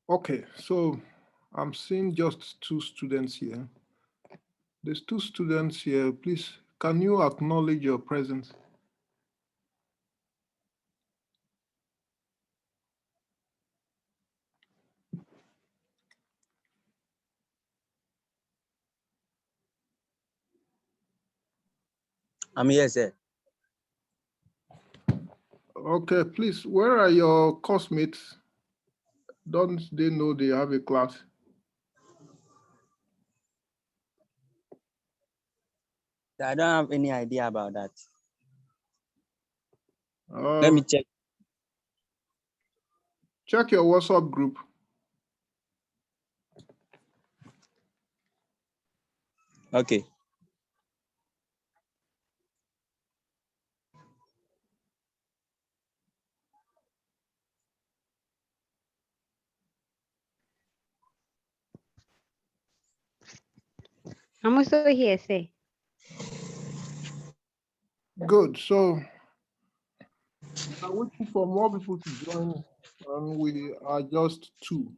Okay, so I'm seeing just two students here. There's two students here. Please, can you acknowledge your presence? I'm here, sir. Okay, please, where are your classmates? Don't they know they have a class? I don't have any idea about that. Uh, Let me check. Check your WhatsApp group. Okay. I'm also here, sir. Good. So I'm waiting for more people to join, and we are just two.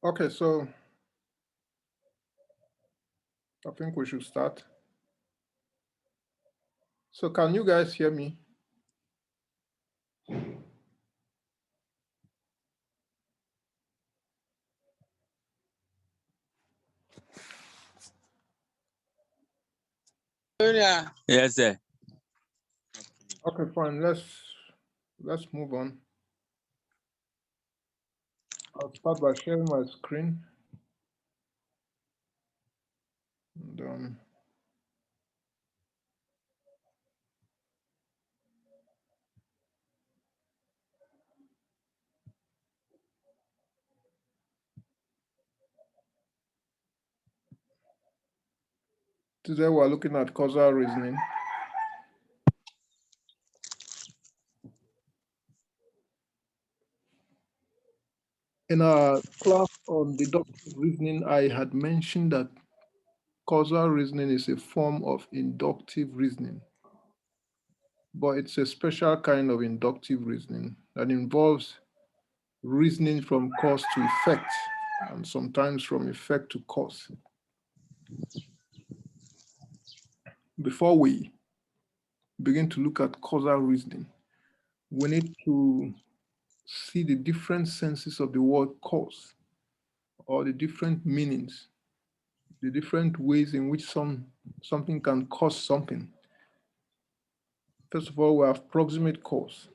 Okay, so I think we should start. So can you guys hear me? Yes, sir. Okay, fine. Let's move on. I'll start by sharing my screen. And, today we're looking at causal reasoning. In our class on deductive reasoning, I had mentioned that causal reasoning is a form of inductive reasoning, but it's a special kind of inductive reasoning that involves reasoning from cause to effect, and sometimes from effect to cause. Before we begin to look at causal reasoning, we need to see the different senses of the word cause, or the different meanings, the different ways in which something can cause something. First of all, we have proximate cause.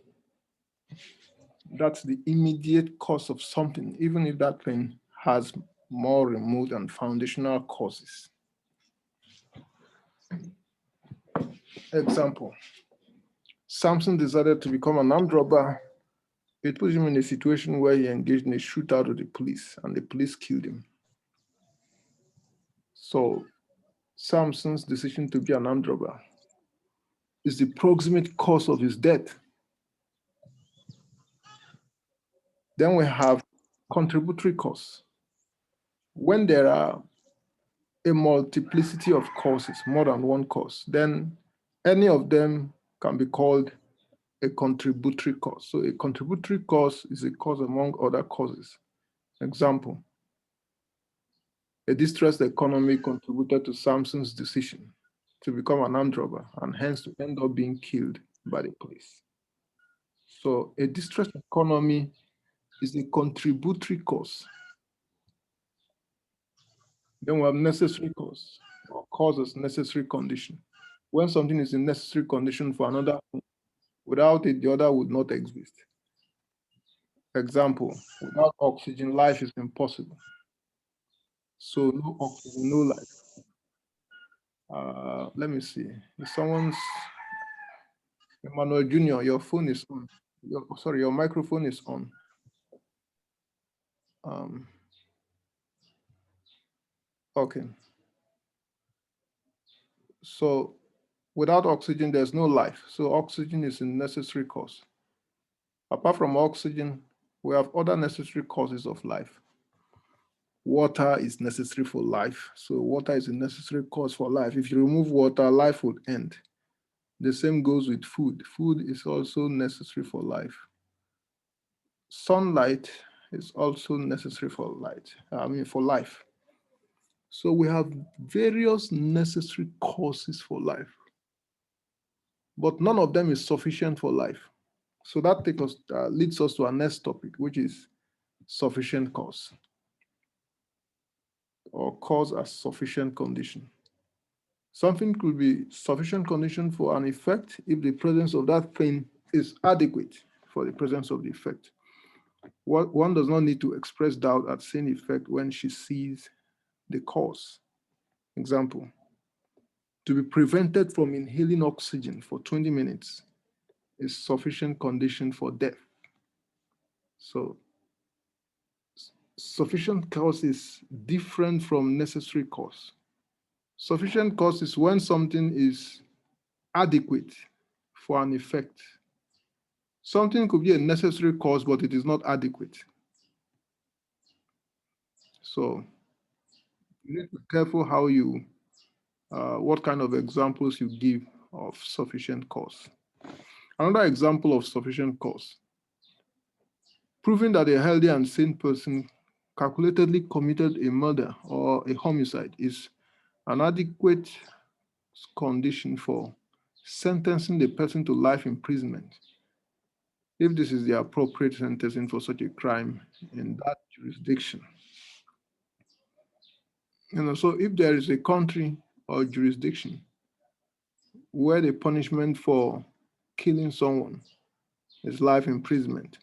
That's the immediate cause of something, even if that thing has more remote and foundational causes. Example, Samson decided to become an armed robber. It put him in a situation where he engaged in a shootout with the police, and the police killed him. So Samson's decision to be an armed robber is the proximate cause of his death. Then we have contributory cause. When there are a multiplicity of causes, more than one cause, then any of them can be called a contributory cause. So a contributory cause is a cause among other causes. Example, a distressed economy contributed to Samson's decision to become an armed robber and hence to end up being killed by the police. So a distressed economy is a contributory cause. Then we have necessary cause, or cause as necessary condition. When something is a necessary condition for another, without it, the other would not exist. Example, without oxygen, life is impossible. So no oxygen, no life. Let me see. If someone's Emmanuel Jr., your phone is on. Your microphone is on. Okay. So without oxygen, there's no life. So oxygen is a necessary cause. Apart from oxygen, we have other necessary causes of life. Water is necessary for life. So water is a necessary cause for life. If you remove water, life would end. The same goes with food. Food is also necessary for life. Sunlight is also necessary for for life. So we have various necessary causes for life, but none of them is sufficient for life. So that leads us to our next topic, which is sufficient cause, or cause as sufficient condition. Something could be sufficient condition for an effect if the presence of that thing is adequate for the presence of the effect. One does not need to express doubt at seeing effect when she sees the cause. Example, to be prevented from inhaling oxygen for 20 minutes is sufficient condition for death. So sufficient cause is different from necessary cause. Sufficient cause is when something is adequate for an effect. Something could be a necessary cause, but it is not adequate. So you need to be careful how what kind of examples you give of sufficient cause. Another example of sufficient cause, proving that a healthy and sane person calculatedly committed a murder or a homicide is an adequate condition for sentencing the person to life imprisonment if this is the appropriate sentencing for such a crime in that jurisdiction. So if there is a country or jurisdiction where the punishment for killing someone is life imprisonment,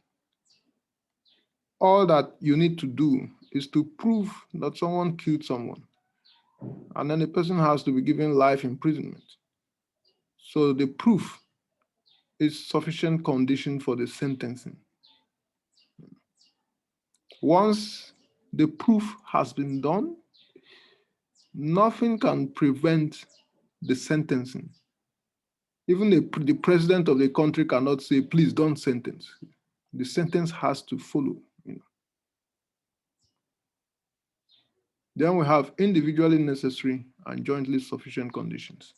all that you need to do is to prove that someone killed someone, and then the person has to be given life imprisonment. So the proof is sufficient condition for the sentencing. Once the proof has been done, nothing can prevent the sentencing. Even the president of the country cannot say, please don't sentence. The sentence has to follow. Then we have individually necessary and jointly sufficient conditions.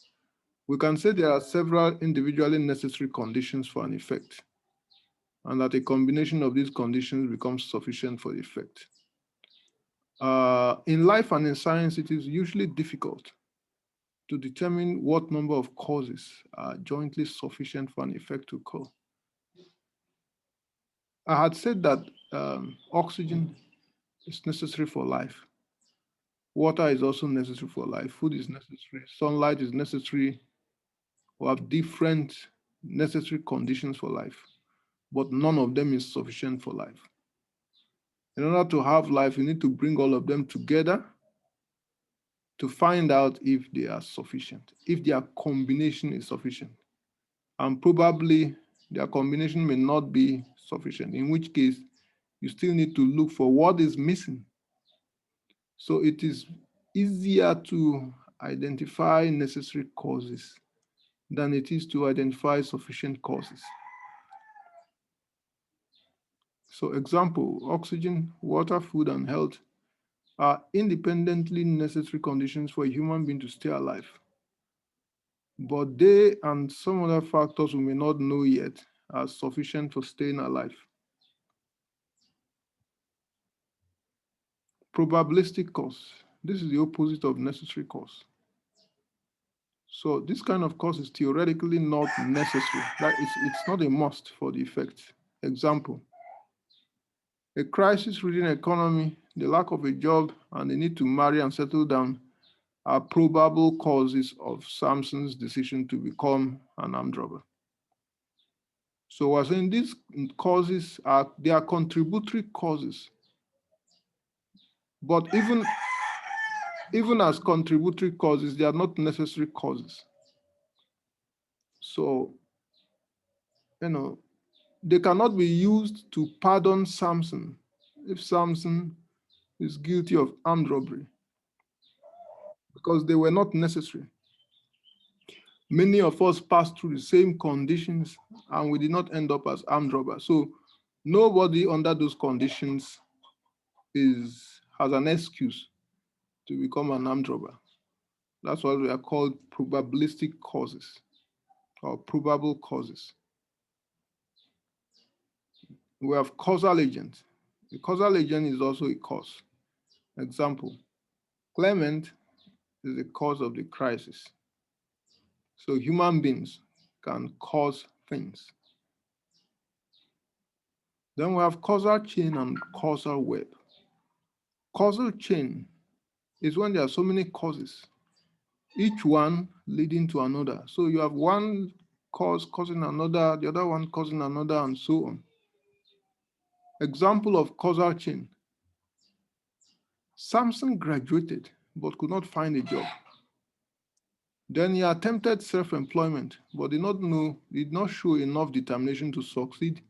We can say there are several individually necessary conditions for an effect, and that a combination of these conditions becomes sufficient for the effect. In life and in science, it is usually difficult to determine what number of causes are jointly sufficient for an effect to occur. I had said that oxygen is necessary for life. Water is also necessary for life. Food is necessary. Sunlight is necessary. We have different necessary conditions for life, but none of them is sufficient for life. In order to have life, you need to bring all of them together to find out if they are sufficient, if their combination is sufficient. And probably their combination may not be sufficient, in which case you still need to look for what is missing. So it is easier to identify necessary causes than it is to identify sufficient causes. So example, oxygen, water, food, and health are independently necessary conditions for a human being to stay alive. But they and some other factors we may not know yet are sufficient for staying alive. Probabilistic cause. This is the opposite of necessary cause. So this kind of cause is theoretically not necessary. It's not a must for the effect. Example, a crisis within the economy, the lack of a job, and the need to marry and settle down are probable causes of Samson's decision to become an armed robber. So we're saying these causes they are contributory causes. But even as contributory causes, they are not necessary causes. So, they cannot be used to pardon Samson if Samson is guilty of armed robbery, because they were not necessary. Many of us passed through the same conditions and we did not end up as armed robbers. So nobody under those conditions has an excuse to become an armed robber. That's why we are called probabilistic causes or probable causes. We have causal agent. The causal agent is also a cause. Example, Clement is the cause of the crisis. So human beings can cause things. Then we have causal chain and causal web. Causal chain is when there are so many causes, each one leading to another. So you have one cause causing another, the other one causing another, and so on. Example of causal chain. Samson graduated but could not find a job. Then he attempted self-employment, but did not show enough determination to succeed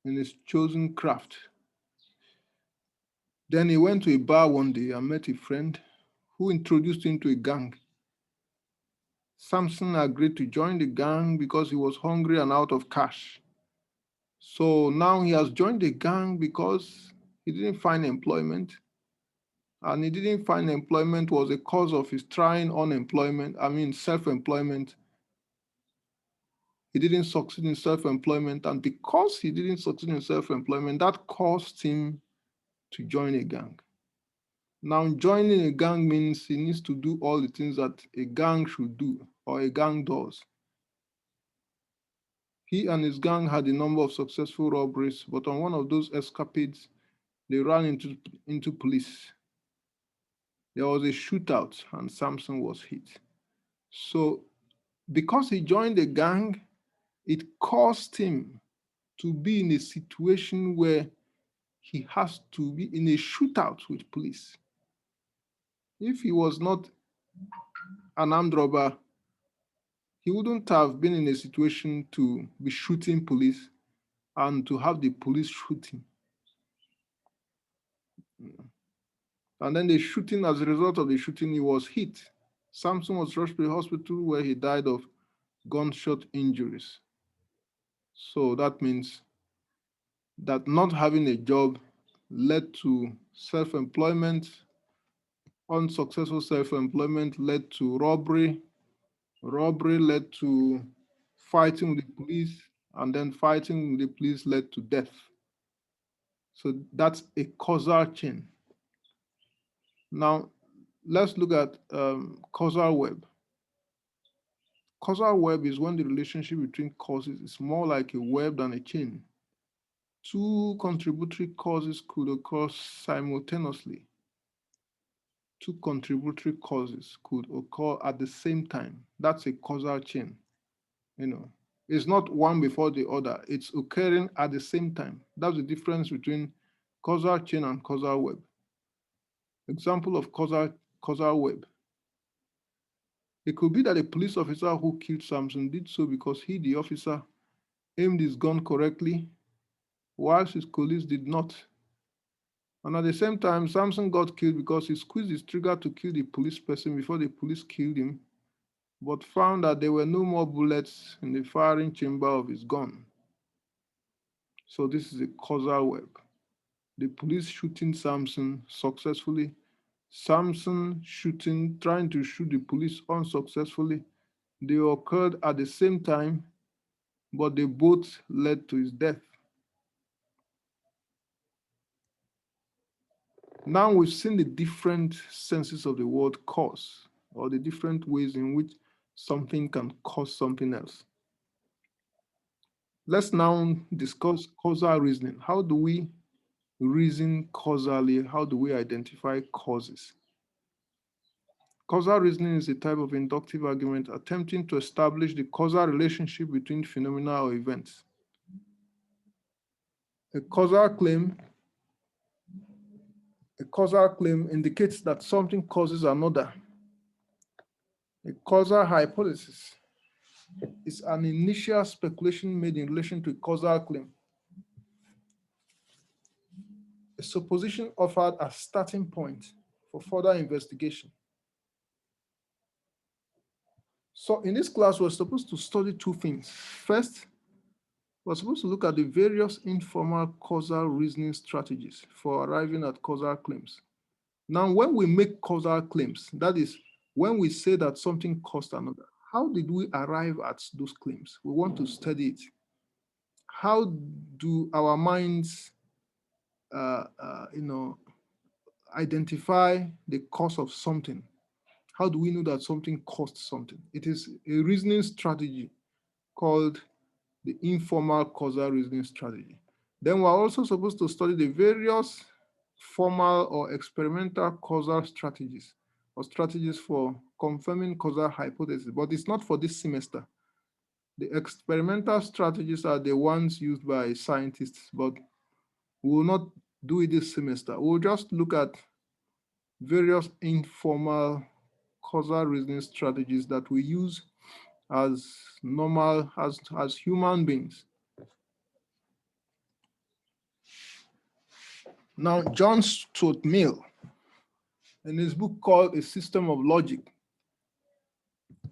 in his chosen craft. Then he went to a bar one day and met a friend who introduced him to a gang. Samson agreed to join the gang because he was hungry and out of cash. So now he has joined the gang because he didn't find employment. And he didn't find employment was a cause of his trying self-employment. He didn't succeed in self-employment. And because he didn't succeed in self-employment, that cost him to join a gang. Now, joining a gang means he needs to do all the things that a gang should do or a gang does. He and his gang had a number of successful robberies, but on one of those escapades, they ran into police. There was a shootout and Samson was hit. So, because he joined a gang, it caused him to be in a situation where he has to be in a shootout with police. If he was not an armed robber, he wouldn't have been in a situation to be shooting police and to have the police shoot him. And then the shooting, as a result of the shooting, he was hit. Samson was rushed to the hospital where he died of gunshot injuries. So that means that not having a job led to self-employment. Unsuccessful self-employment led to robbery. Robbery led to fighting with the police, and then fighting with the police led to death. So that's a causal chain. Now, let's look at causal web. Causal web is when the relationship between causes is more like a web than a chain. Two contributory causes could occur simultaneously. Two contributory causes could occur at the same time. That's a causal chain. It's not one before the other. It's occurring at the same time. That's the difference between causal chain and causal web. Example of causal web. It could be that a police officer who killed Samson did so because he, the officer, aimed his gun correctly, whilst his colleagues did not. And at the same time, Samson got killed because he squeezed his trigger to kill the police person before the police killed him, but found that there were no more bullets in the firing chamber of his gun. So this is a causal web. The police shooting Samson successfully, Samson trying to shoot the police unsuccessfully. They occurred at the same time, but they both led to his death. Now we've seen the different senses of the word cause, or the different ways in which something can cause something else. Let's now discuss causal reasoning. How do we reason causally? How do we identify causes? Causal reasoning is a type of inductive argument attempting to establish the causal relationship between phenomena or events. A causal claim indicates that something causes another. A causal hypothesis is an initial speculation made in relation to a causal claim. A supposition offered as starting point for further investigation. So in this class, we're supposed to study two things. First, we're supposed to look at the various informal causal reasoning strategies for arriving at causal claims. Now, when we make causal claims, that is, when we say that something caused another, how did we arrive at those claims? We want to study it. How do our minds, identify the cause of something? How do we know that something caused something? It is a reasoning strategy called the informal causal reasoning strategy. Then we're also supposed to study the various formal or experimental causal strategies or strategies for confirming causal hypothesis, but it's not for this semester. The experimental strategies are the ones used by scientists, but we will not do it this semester. We'll just look at various informal causal reasoning strategies that we use as normal, as human beings. Now, John Stuart Mill, in his book called A System of Logic,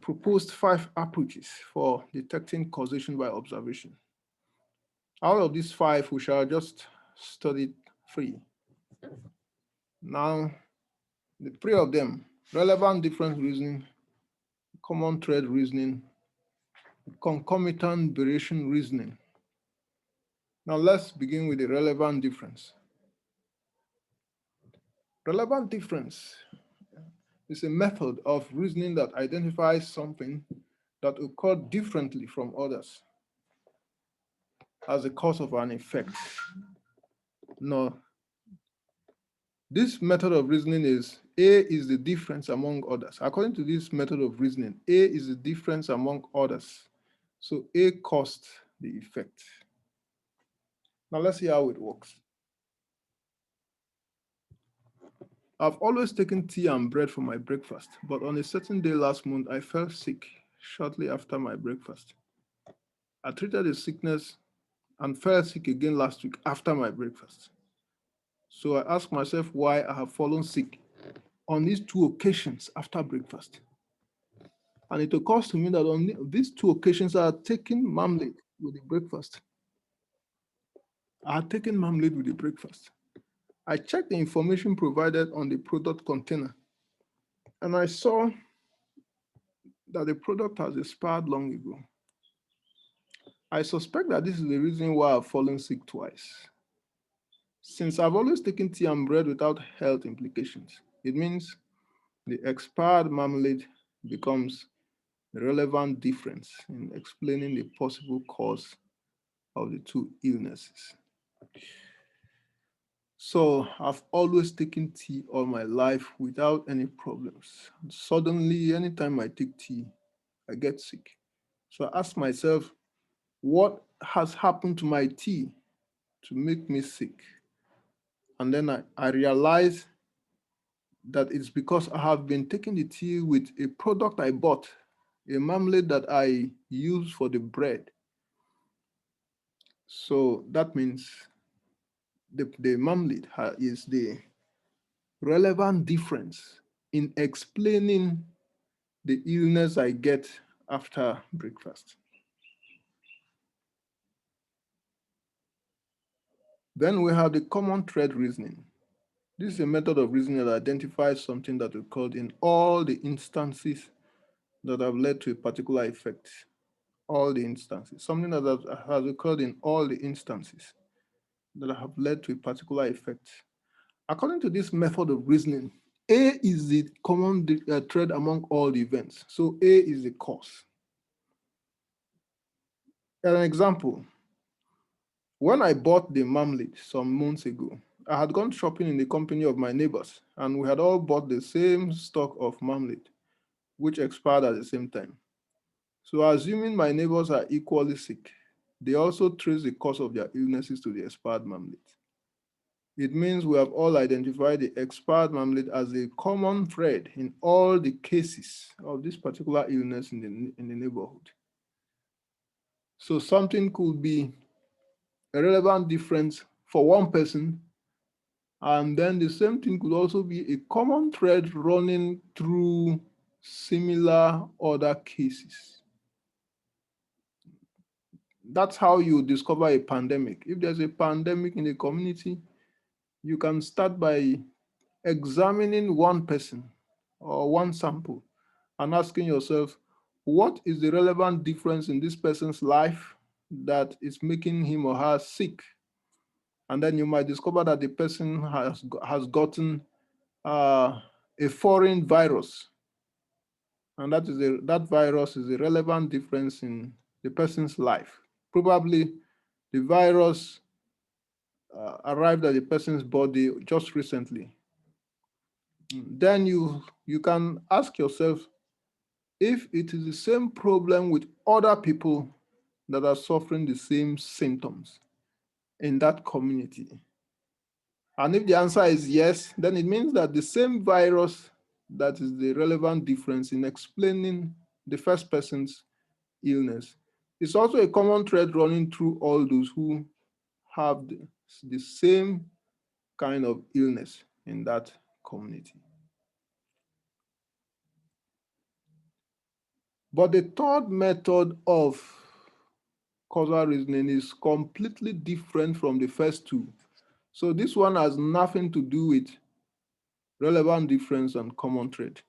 proposed 5 approaches for detecting causation by observation. Out of these 5, we shall just study 3. Now, the 3 of them, relevant difference reasoning, common thread reasoning, concomitant variation reasoning. Now let's begin with the relevant difference. Relevant difference is a method of reasoning that identifies something that occurred differently from others as a cause of an effect. No, this method of reasoning is A is the difference among others. According to this method of reasoning, A is the difference among others. So A caused the effect. Now let's see how it works. I've always taken tea and bread for my breakfast, but on a certain day last month, I fell sick shortly after my breakfast. I treated the sickness and fell sick again last week after my breakfast. So I asked myself why I have fallen sick on these two occasions after breakfast. And it occurs to me that on these two occasions, I had taken marmalade with the breakfast. I had taken marmalade with the breakfast. I checked the information provided on the product container, and I saw that the product has expired long ago. I suspect that this is the reason why I've fallen sick twice. Since I've always taken tea and bread without health implications, it means the expired marmalade becomes a relevant difference in explaining the possible cause of the two illnesses. So I've always taken tea all my life without any problems. Suddenly, anytime I take tea, I get sick. So I ask myself, what has happened to my tea to make me sick? And then I realize that it's because I have been taking the tea with a product I bought, a marmalade that I use for the bread. So that means the marmalade is the relevant difference in explaining the illness I get after breakfast. Then we have the common thread reasoning. This is a method of reasoning that identifies something that occurred in all the instances that have led to a particular effect. All the instances. Something that has occurred in all the instances that have led to a particular effect. According to this method of reasoning, A is the common thread among all the events. So A is the cause. An example, when I bought the marmalade some months ago, I had gone shopping in the company of my neighbors, and we had all bought the same stock of marmalade, which expired at the same time. So assuming my neighbors are equally sick, they also trace the cause of their illnesses to the expired marmalade. It means we have all identified the expired marmalade as a common thread in all the cases of this particular illness in the neighborhood. So something could be a relevant difference for one person, and then the same thing could also be a common thread running through similar other cases. That's how you discover a pandemic. If there's a pandemic in a community, you can start by examining one person or one sample and asking yourself, what is the relevant difference in this person's life that is making him or her sick? And then you might discover that the person has gotten a foreign virus, and that virus is a relevant difference in the person's life. Probably the virus arrived at the person's body just recently. Then you can ask yourself if it is the same problem with other people that are suffering the same symptoms in that community. And if the answer is yes, then it means that the same virus that is the relevant difference in explaining the first person's illness is also a common thread running through all those who have the same kind of illness in that community. But the third method of causal reasoning is completely different from the first two. So this one has nothing to do with relevant difference and common thread.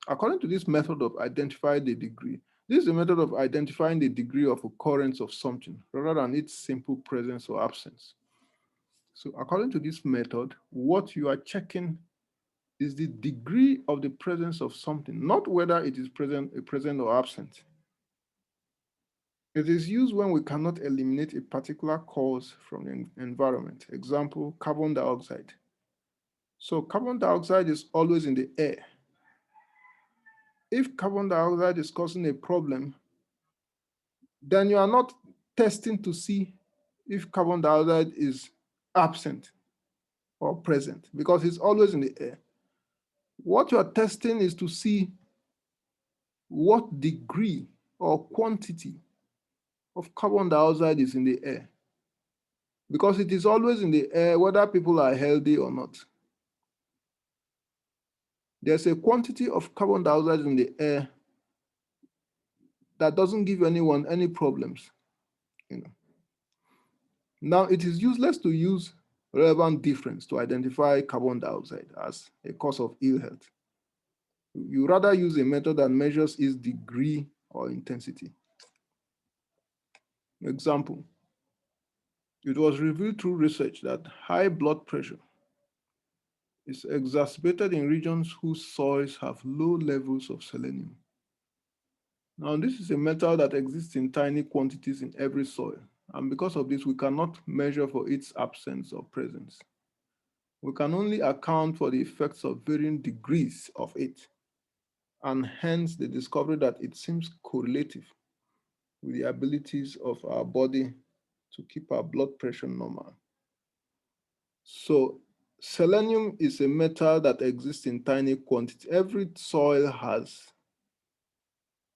According to this method of identifying the degree, this is a method of identifying the degree of occurrence of something rather than its simple presence or absence. So according to this method, what you are checking is the degree of the presence of something, not whether it is present or absent. It is used when we cannot eliminate a particular cause from the environment. Example, carbon dioxide. So carbon dioxide is always in the air. If carbon dioxide is causing a problem, then you are not testing to see if carbon dioxide is absent or present because it's always in the air. What you are testing is to see what degree or quantity of carbon dioxide is in the air, because it is always in the air whether people are healthy or not. There's a quantity of carbon dioxide in the air that doesn't give anyone any problems. Now, it is useless to use relevant difference to identify carbon dioxide as a cause of ill health. You rather use a method that measures its degree or intensity. Example, it was revealed through research that high blood pressure is exacerbated in regions whose soils have low levels of selenium. Now, this is a metal that exists in tiny quantities in every soil, and because of this, we cannot measure for its absence or presence. We can only account for the effects of varying degrees of it, and hence the discovery that it seems correlative with the abilities of our body to keep our blood pressure normal. So selenium is a metal that exists in tiny quantity. Every soil has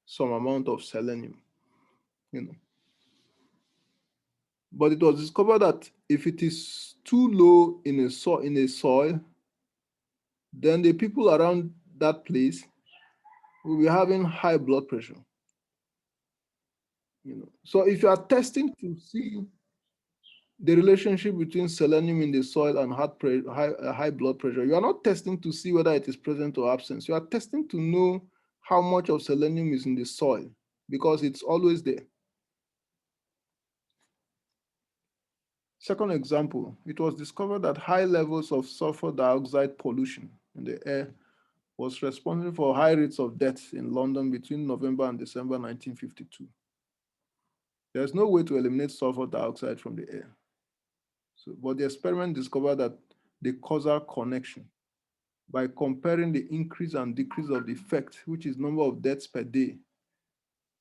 some amount of selenium, But it was discovered that if it is too low in a soil, then the people around that place will be having high blood pressure. So if you are testing to see the relationship between selenium in the soil and high blood pressure, you are not testing to see whether it is present or absent. You are testing to know how much of selenium is in the soil because it's always there. Second example, it was discovered that high levels of sulfur dioxide pollution in the air was responsible for high rates of deaths in London between November and December 1952. There's no way to eliminate sulfur dioxide from the air. But the experiment discovered that the causal connection by comparing the increase and decrease of the effect, which is number of deaths per day,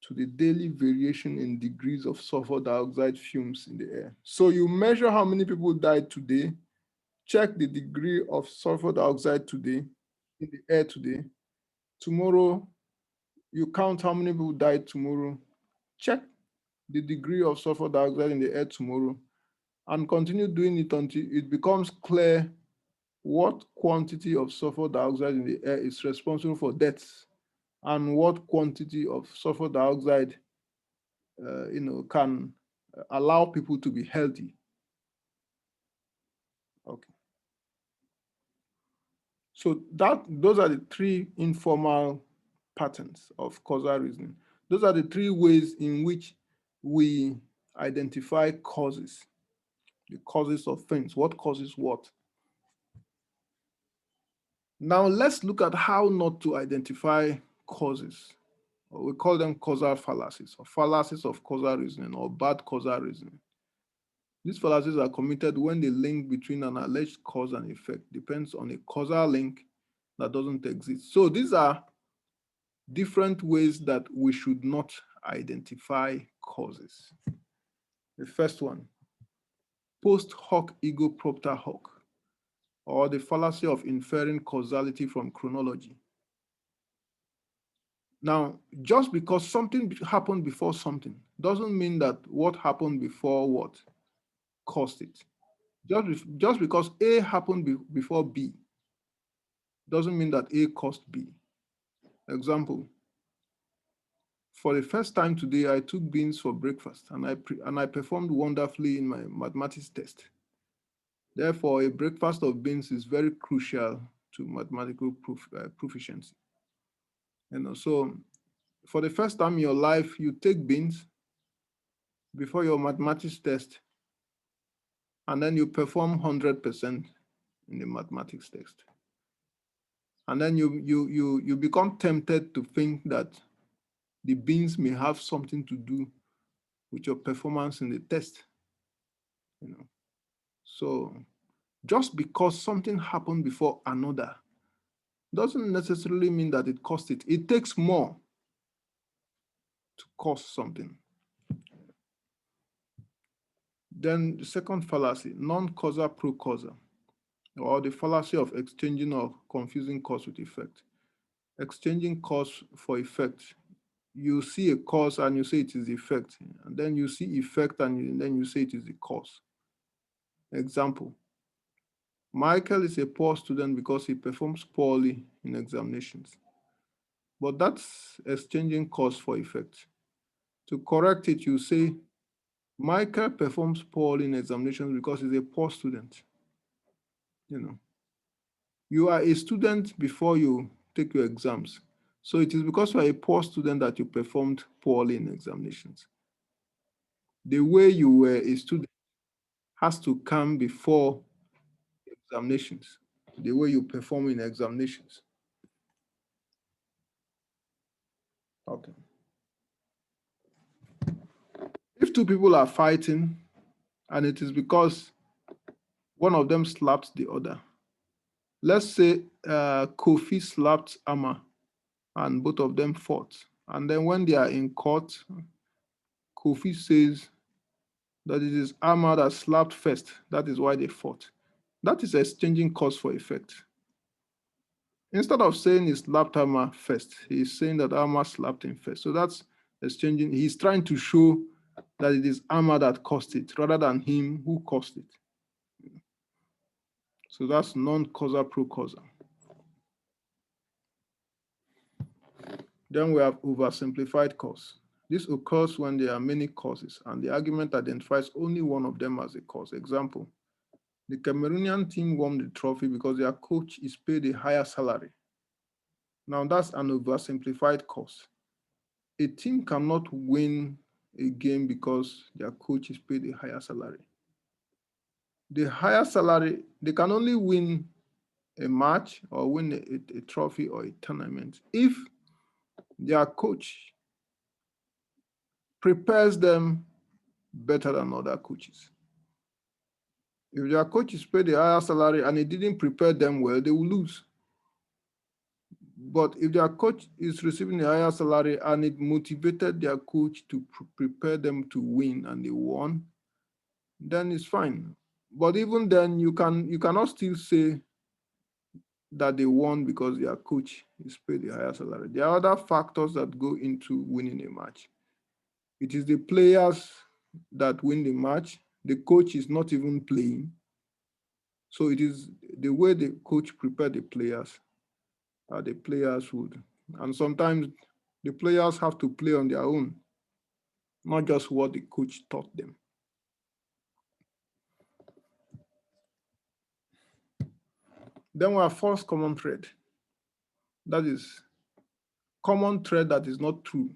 to the daily variation in degrees of sulfur dioxide fumes in the air. So you measure how many people died today, check the degree of sulfur dioxide today in the air today. Tomorrow, you count how many people died tomorrow, check the degree of sulfur dioxide in the air tomorrow, and continue doing it until it becomes clear what quantity of sulfur dioxide in the air is responsible for deaths and what quantity of sulfur dioxide can allow people to be healthy. Okay. So those are the three informal patterns of causal reasoning. Those are the three ways in which we identify causes, the causes of things, what causes what. Now let's look at how not to identify causes. We call them causal fallacies, or fallacies of causal reasoning, or bad causal reasoning. These fallacies are committed when the link between an alleged cause and effect depends on a causal link that doesn't exist. So these are different ways that we should not identify causes. The first one, post hoc ego propter hoc, or the fallacy of inferring causality from chronology. Now, just because something happened before something doesn't mean that what happened before what caused it. Just because A happened before B doesn't mean that A caused B. Example, for the first time today, I took beans for breakfast and I performed wonderfully in my mathematics test. Therefore, a breakfast of beans is very crucial to mathematical proficiency. So for the first time in your life, you take beans before your mathematics test, and then you perform 100% in the mathematics test. And then you become tempted to think that the beans may have something to do with your performance in the test. You know, so just because something happened before another doesn't necessarily mean that it caused it. It takes more to cause something. Then the second fallacy, non-causa pro causa, or the fallacy of exchanging or confusing cause with effect. Exchanging cause for effect. You see a cause and you say it is the effect, and then you see effect and then you say it is the cause. Example, Michael is a poor student because he performs poorly in examinations. But that's exchanging cause for effect. To correct it, you say, Michael performs poorly in examinations because he's a poor student. You know, you are a student before you take your exams. So it is because you are a poor student that you performed poorly in examinations. The way you were a student has to come before examinations, the way you perform in examinations. Okay. If two people are fighting and it is because one of them slapped the other, let's say Kofi slapped Amma and both of them fought. And then when they are in court, Kofi says that it is Amma that slapped first. That is why they fought. That is exchanging cause for effect. Instead of saying he slapped Amma first, he's saying that Amma slapped him first. So that's exchanging. He's trying to show that it is Amma that caused it rather than him who caused it. So that's non-causa pro causa. Then we have oversimplified cause. This occurs when there are many causes and the argument identifies only one of them as a cause. Example, the Cameroonian team won the trophy because their coach is paid a higher salary. Now that's an oversimplified cause. A team cannot win a game because their coach is paid a higher salary. The higher salary, they can only win a match or win a trophy or a tournament if their coach prepares them better than other coaches. If their coach is paid a higher salary and he didn't prepare them well, they will lose. But if their coach is receiving a higher salary and it motivated their coach to prepare them to win and they won, then it's fine. But even then, you cannot still say that they won because their coach is paid a higher salary. There are other factors that go into winning a match. It is the players that win the match. The coach is not even playing. So it is the way the coach prepared the players would. And sometimes the players have to play on their own, not just what the coach taught them. Then we have false common thread. That is common thread that is not true,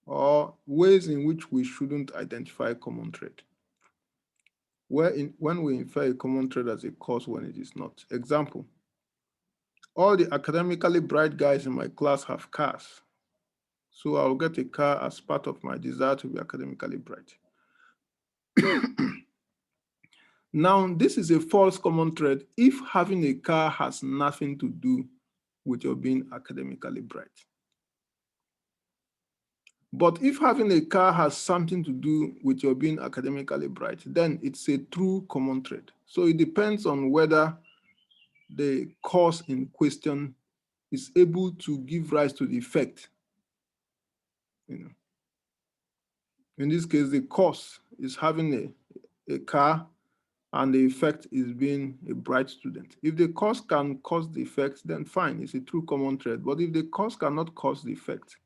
or ways in which we shouldn't identify common thread. When we infer a common thread as a cause when it is not. Example, all the academically bright guys in my class have cars. So I'll get a car as part of my desire to be academically bright. Now, this is a false common thread if having a car has nothing to do with your being academically bright. But if having a car has something to do with your being academically bright, then it's a true common thread. So it depends on whether the cause in question is able to give rise to the effect. In this case, the cause is having a car and the effect is being a bright student. If the cause can cause the effect, then fine, it's a true common thread. But if the cause cannot cause the effect,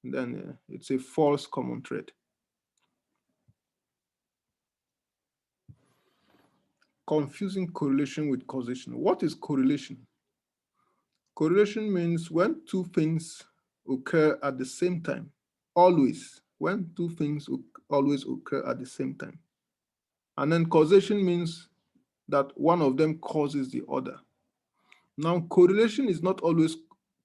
then it's a false common thread. Confusing correlation with causation. What is correlation? Correlation means when two things occur at the same time, always, when two things always occur at the same time. And then causation means that one of them causes the other. Now, correlation is not always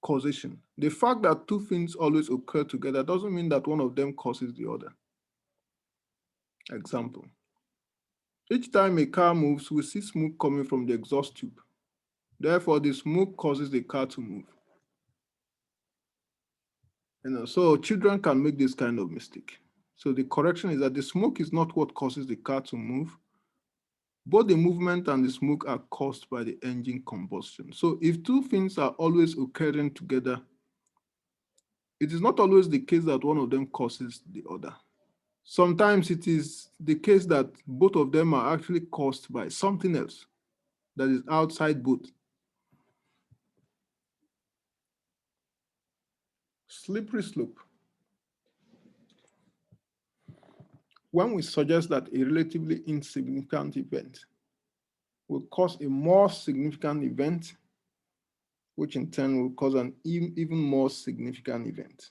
causation. The fact that two things always occur together doesn't mean that one of them causes the other. Example. Each time a car moves, we see smoke coming from the exhaust tube. Therefore, the smoke causes the car to move. So children can make this kind of mistake. So the correction is that the smoke is not what causes the car to move. Both the movement and the smoke are caused by the engine combustion. So if two things are always occurring together, it is not always the case that one of them causes the other. Sometimes it is the case that both of them are actually caused by something else that is outside both. Slippery slope. When we suggest that a relatively insignificant event will cause a more significant event, which in turn will cause an even more significant event,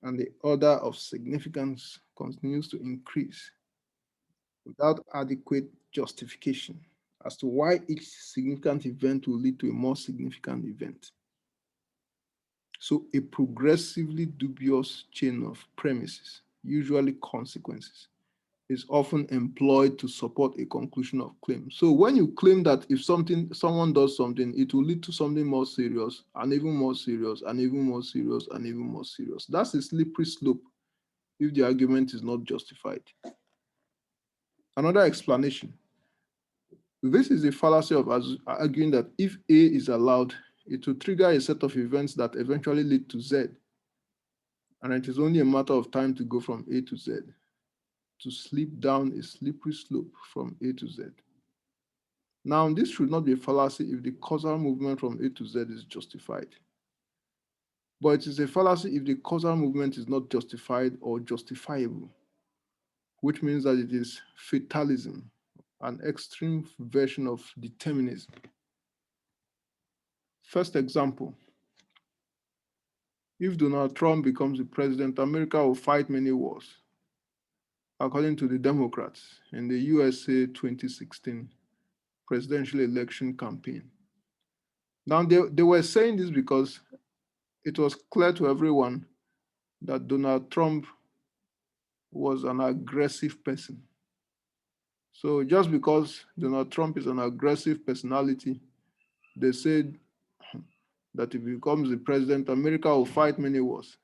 and the order of significance continues to increase without adequate justification as to why each significant event will lead to a more significant event. So a progressively dubious chain of premises, usually consequences, is often employed to support a conclusion of claim. So when you claim that if someone does something, it will lead to something more serious and even more serious and even more serious and even more serious. That's a slippery slope if the argument is not justified. Another explanation. This is a fallacy of arguing that if A is allowed, it will trigger a set of events that eventually lead to Z. And it is only a matter of time to go from A to Z, to slip down a slippery slope from A to Z. Now, this should not be a fallacy if the causal movement from A to Z is justified. But it is a fallacy if the causal movement is not justified or justifiable, which means that it is fatalism, an extreme version of determinism. First example, if Donald Trump becomes the president, America will fight many wars, according to the Democrats in the USA 2016 presidential election campaign. Now, they were saying this because it was clear to everyone that Donald Trump was an aggressive person. So just because Donald Trump is an aggressive personality, they said that if he becomes the president, America will fight many wars.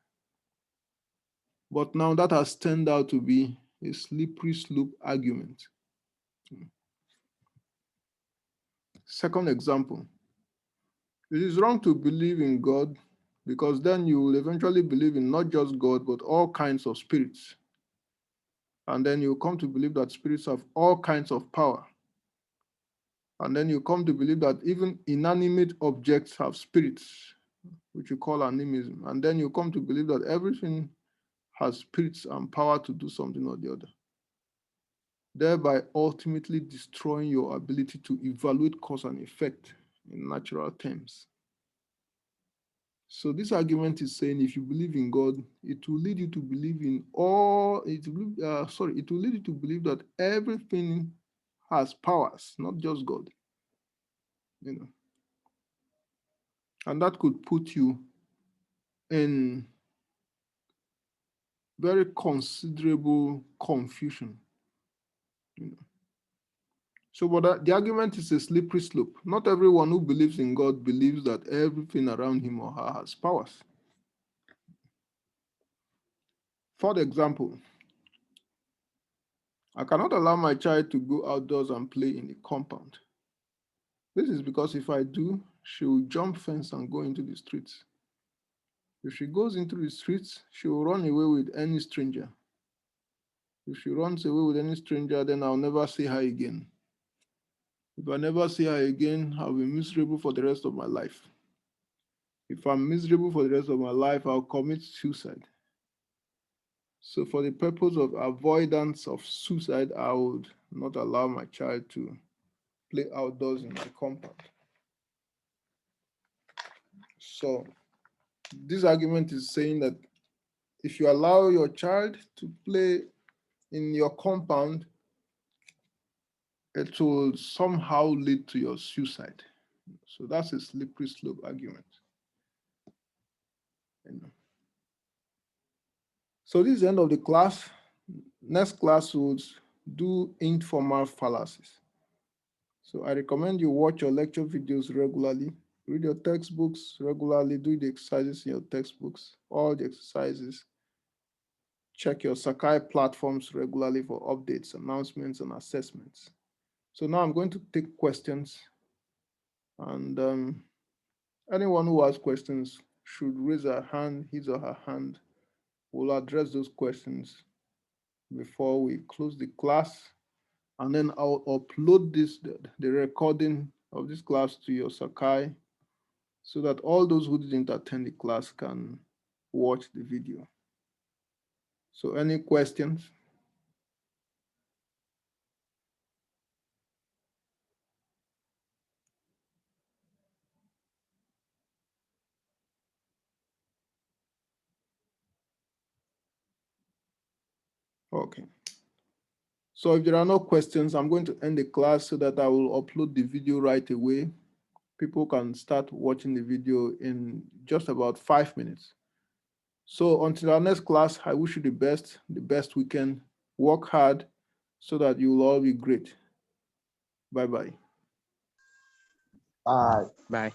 But now that has turned out to be a slippery slope argument. Second example, it is wrong to believe in God because then you will eventually believe in not just God, but all kinds of spirits. And then you come to believe that spirits have all kinds of power. And then you come to believe that even inanimate objects have spirits, which you call animism. And then you come to believe that everything has spirits and power to do something or the other, thereby ultimately destroying your ability to evaluate cause and effect in natural terms. So this argument is saying if you believe in God, it will lead you to believe in it will lead you to believe that everything has powers, not just God. And that could put you in very considerable confusion. So, but the argument is a slippery slope. Not everyone who believes in God believes that everything around him or her has powers. For example, I cannot allow my child to go outdoors and play in the compound. This is because if I do, she will jump fence and go into the streets. If she goes into the streets, she will run away with any stranger. If she runs away with any stranger, then I'll never see her again. If I never see her again, I'll be miserable for the rest of my life. If I'm miserable for the rest of my life, I'll commit suicide. So for the purpose of avoidance of suicide, I would not allow my child to play outdoors in my compound. So this argument is saying that if you allow your child to play in your compound, it will somehow lead to your suicide. So that's a slippery slope argument. So this is the end of the class. Next class we'll do informal fallacies. So I recommend you watch your lecture videos regularly, read your textbooks regularly, do the exercises in your textbooks, all the exercises. Check your Sakai platforms regularly for updates, announcements, and assessments. So now I'm going to take questions, and anyone who has questions should raise a hand, his or her hand. We'll address those questions before we close the class. And then I'll upload the recording of this class to your Sakai so that all those who didn't attend the class can watch the video. So any questions? Okay. So if there are no questions, I'm going to end the class so that I will upload the video right away. People can start watching the video in just about 5 minutes. So until our next class, I wish you the best weekend. Work hard so that you will all be great. Bye-bye. Bye. Bye.